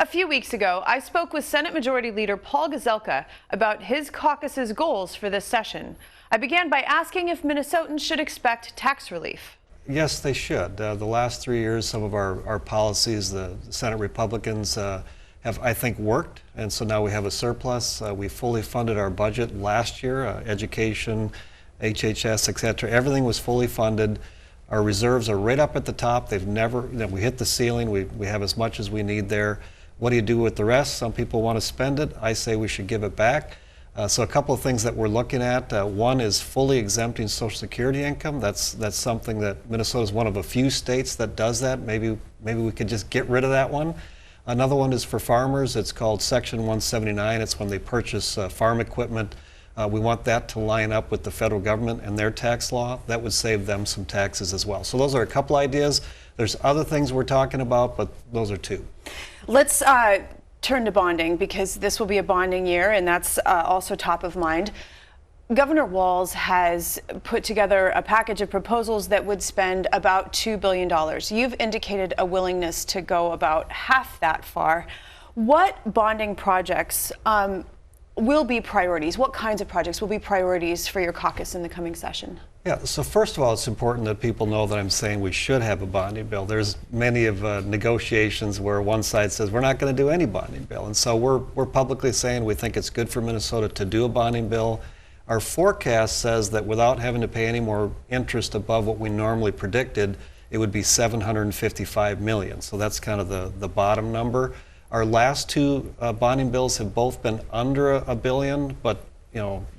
few weeks ago, I spoke with Senate Majority Leader Paul Gazelka about his caucus's goals for this session. I began by asking if Minnesotans should expect tax relief. Yes, they should. The last 3 years, some of our policies, the Senate Republicans have, I think, worked, and so now we have a surplus. We fully funded our budget last year, education, HHS, etc. Everything was fully funded. Our reserves are right up at the top. They've never, we hit the ceiling. We have as much as we need there. What do you do with the rest? Some people want to spend it. I say we should give it back. So a couple of things that we're looking at. One is fully exempting Social Security income. That's something that Minnesota is one of a few states that does that. Maybe we could just get rid of that one. Another one is for farmers. It's called Section 179. It's when they purchase farm equipment. We want that to line up with the federal government and their tax law. That would save them some taxes as well. So those are a couple ideas. There's other things we're talking about, but those are two. Let's turn to bonding, because this will be a bonding year, and that's also top of mind. Governor Walz has put together a package of proposals that would spend about $2 billion. You've indicated a willingness to go about half that far. What bonding projects will be priorities? What kinds of projects will be priorities for your caucus in the coming session? Yeah, so first of all, it's important that people know that I'm saying we should have a bonding bill. There's many of negotiations where one side says we're not going to do any bonding bill, and so we're publicly saying we think it's good for Minnesota to do a bonding bill. Our forecast says that without having to pay any more interest above what we normally predicted, it would be $755 million. So that's kind of the bottom number. Our last two bonding bills have both been under $1 billion, but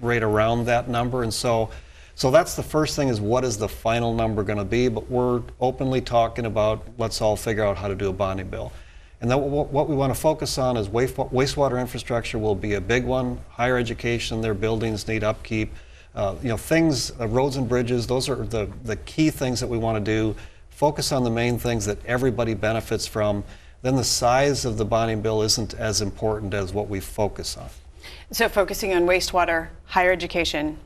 right around that number, and so that's the first thing, is what is the final number going to be? But we're openly talking about, let's all figure out how to do a bonding bill. And then what we want to focus on is wastewater infrastructure will be a big one. Higher education, their buildings need upkeep. Things, roads and bridges, those are the key things that we want to do. Focus on the main things that everybody benefits from. Then the size of the bonding bill isn't as important as what we focus on. So focusing on wastewater, higher education,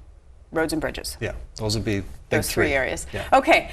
roads and bridges. Yeah, those would be those three areas. Yeah. Okay,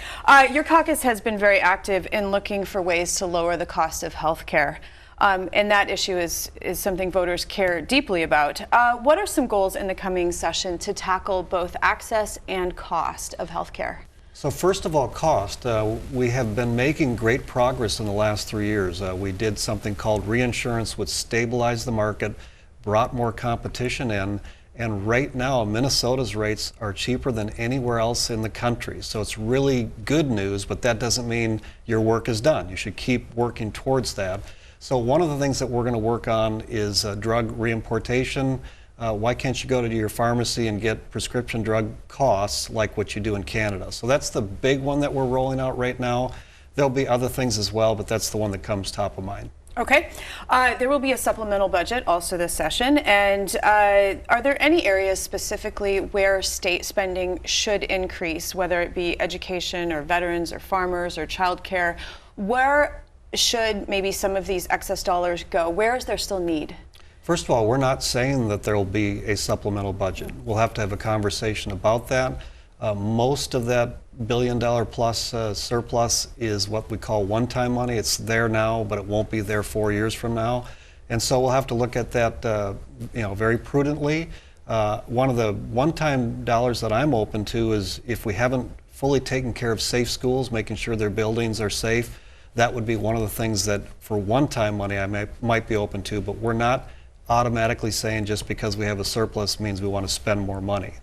your caucus has been very active in looking for ways to lower the cost of health care. And that issue is something voters care deeply about. What are some goals in the coming session to tackle both access and cost of health care? So first of all, cost. We have been making great progress in the last 3 years. We did something called reinsurance, which stabilized the market, brought more competition in, and right now Minnesota's rates are cheaper than anywhere else in the country. So it's really good news, but that doesn't mean your work is done. You should keep working towards that. So one of the things that we're going to work on is drug reimportation. Why can't you go to your pharmacy and get prescription drug costs like what you do in Canada? So that's the big one that we're rolling out right now. There'll be other things as well, but that's the one that comes top of mind. Okay. There will be a supplemental budget also this session. And are there any areas specifically where state spending should increase, whether it be education or veterans or farmers or childcare? Where should maybe some of these excess dollars go? Where is there still need? First of all, we're not saying that there will be a supplemental budget. We'll have to have a conversation about that. Most of that $1 billion plus surplus is what we call one-time money. It's there now, but it won't be there 4 years from now. And so we'll have to look at that very prudently. One of the one-time dollars that I'm open to is if we haven't fully taken care of safe schools, making sure their buildings are safe, that would be one of the things that for one-time money I might be open to, but we're not automatically saying just because we have a surplus means we want to spend more money.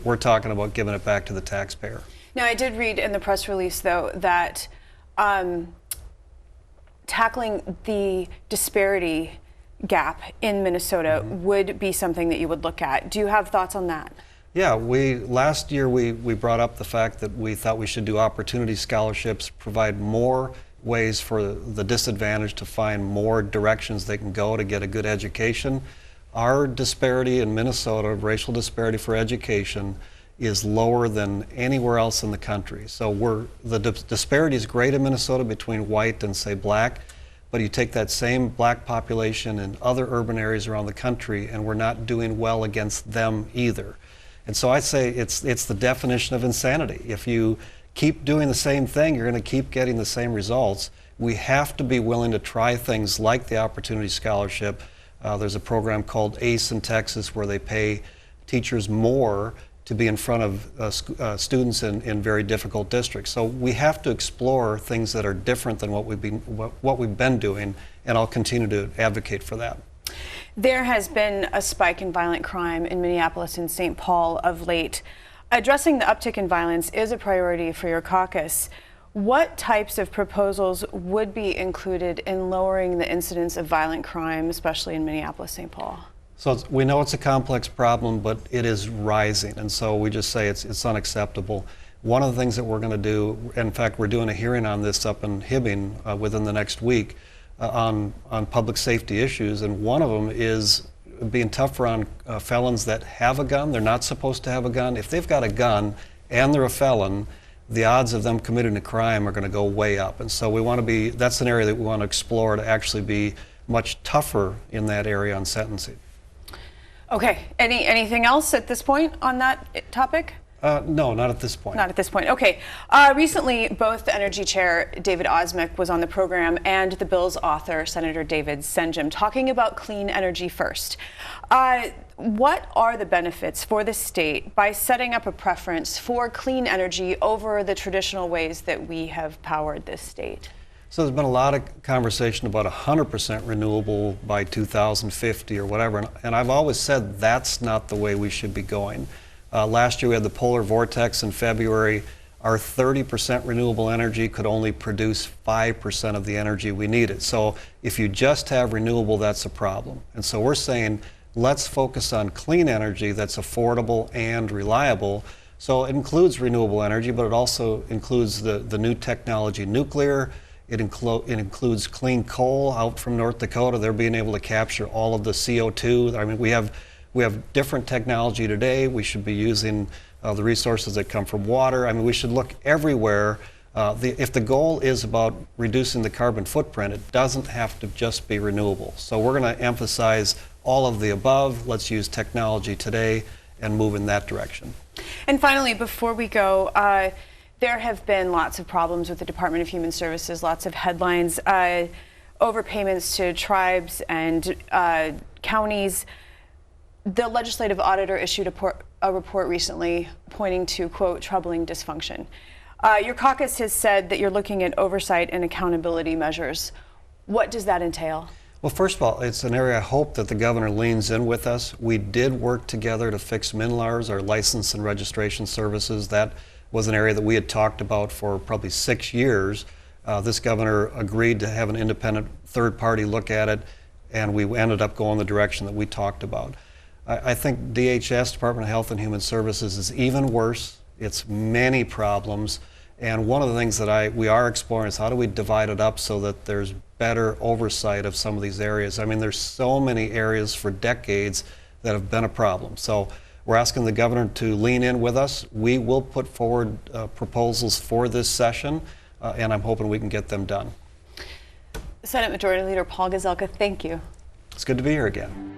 We're talking about giving it back to the taxpayer. Now, I did read in the press release, though, that tackling the disparity gap in Minnesota would be something that you would look at. Do you have thoughts on that? Yeah, last year we brought up the fact that we thought we should do opportunity scholarships, provide more ways for the disadvantaged to find more directions they can go to get a good education. Our disparity in Minnesota, racial disparity for education, is lower than anywhere else in the country. So the disparity is great in Minnesota between white and, say, black, but you take that same black population in other urban areas around the country and we're not doing well against them either. And so I say it's the definition of insanity. If you keep doing the same thing, you're going to keep getting the same results. we have to be willing to try things like the Opportunity Scholarship. There's a program called ACE in Texas where they pay teachers more to be in front of students in very difficult districts. So we have to explore things that are different than what we've been doing, and I'll continue to advocate for that. There has been a spike in violent crime in Minneapolis and St. Paul of late. Addressing the uptick in violence is a priority for your caucus. What types of proposals would be included in lowering the incidence of violent crime, especially in Minneapolis, St. Paul? So we know it's a complex problem, but it is rising, and so we just say it's unacceptable. One of the things that we're going to do, in fact, we're doing a hearing on this up in Hibbing within the next week on public safety issues, and one of them is being tougher on felons that have a gun. They're not supposed to have a gun. If they've got a gun and they're a felon, the odds of them committing a crime are going to go way up, and so we want to be. That's an area that we want to explore to actually be much tougher in that area on sentencing. Okay. Anything else at this point on that topic? No, not at this point. Not at this point. Okay. Recently, both the Energy Chair, David Osmek, was on the program, and the bill's author, Senator David Senjem, talking about clean energy first. What are the benefits for the state by setting up a preference for clean energy over the traditional ways that we have powered this state? So there's been a lot of conversation about 100% renewable by 2050 or whatever, and I've always said that's not the way we should be going. Last year we had the polar vortex in February. Our 30% renewable energy could only produce 5% of the energy we needed. So if you just have renewable, that's a problem. And so we're saying let's focus on clean energy that's affordable and reliable. So it includes renewable energy, but it also includes the new technology, nuclear. It includes clean coal out from North Dakota. They're being able to capture all of the CO2. I mean, we have different technology today. We should be using the resources that come from water. I mean, we should look everywhere. If the goal is about reducing the carbon footprint, it doesn't have to just be renewable. So we're going to emphasize all of the above. Let's use technology today and move in that direction. And finally, before we go, there have been lots of problems with the Department of Human Services, lots of headlines, overpayments to tribes and counties. The legislative auditor issued a report recently pointing to, quote, troubling dysfunction. Your caucus has said that you're looking at oversight and accountability measures. What does that entail? Well, first of all, it's an area I hope that the governor leans in with us. We did work together to fix MNLARS, our license and registration services. That was an area that we had talked about for probably 6 years. This governor agreed to have an independent third party look at it, and we ended up going the direction that we talked about. I think DHS, Department of Health and Human Services, is even worse. It's many problems, and one of the things that we are exploring is how do we divide it up so that there's better oversight of some of these areas. I mean, there's so many areas for decades that have been a problem. So we're asking the governor to lean in with us. We will put forward proposals for this session, and I'm hoping we can get them done. Senate Majority Leader Paul Gazelka, thank you. It's good to be here again.